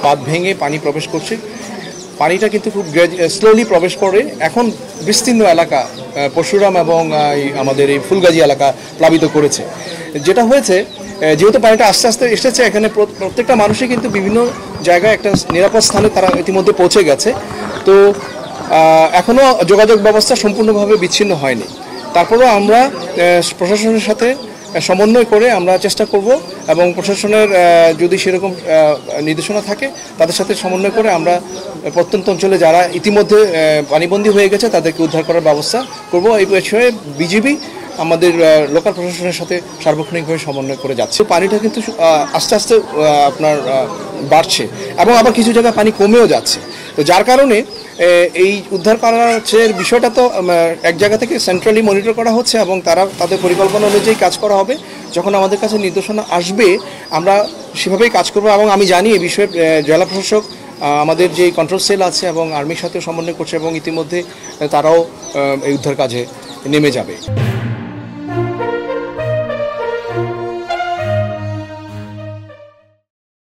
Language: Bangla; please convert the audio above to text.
বাঁধ ভেঙে পানি প্রবেশ করছে। পানিটা কিন্তু খুব স্লোলি প্রবেশ করে। এখন বিস্তীর্ণ এলাকা পরশুরাম এবং আমাদের এই ফুলগাজী এলাকা প্লাবিত করেছে। যেটা হয়েছে, যেহেতু পানিটা আস্তে আস্তে এসেছে, এখানে প্রত্যেকটা মানুষই কিন্তু বিভিন্ন জায়গায় একটা নিরাপদ স্থানে তারা ইতিমধ্যে পৌঁছে গেছে। তো এখনও যোগাযোগ ব্যবস্থা সম্পূর্ণভাবে বিচ্ছিন্ন হয়নি। তারপরেও আমরা প্রশাসনের সাথে সমন্বয় করে আমরা চেষ্টা করব এবং প্রশাসনের যদি সেরকম নির্দেশনা থাকে তাদের সাথে সমন্বয় করে আমরা প্রত্যন্ত অঞ্চলে যারা ইতিমধ্যে পানিবন্দী হয়ে গেছে তাদেরকে উদ্ধার করার ব্যবস্থা করব। এই বিষয়ে বিজিবি আমাদের লোকাল প্রশাসনের সাথে সার্বক্ষণিকভাবে সমন্বয় করে যাচ্ছে। পানিটা কিন্তু আস্তে আস্তে আপনার বাড়ছে এবং আবার কিছু জায়গায় পানি কমেও যাচ্ছে। তো যার কারণে এই উদ্ধার করার বিষয়টা তো এক জায়গা থেকে সেন্ট্রালি মনিটর করা হচ্ছে এবং তাদের পরিকল্পনা অনুযায়ী কাজ করা হবে। যখন আমাদের কাছে নির্দেশনা আসবে আমরা সেভাবেই কাজ করব এবং আমি জানি এই বিষয়ে জেলা প্রশাসক আমাদের যে কন্ট্রোল সেল আছে এবং আর্মির সাথে সমন্বয় করছে এবং ইতিমধ্যে তারাও এই উদ্ধার কাজে নেমে যাবে।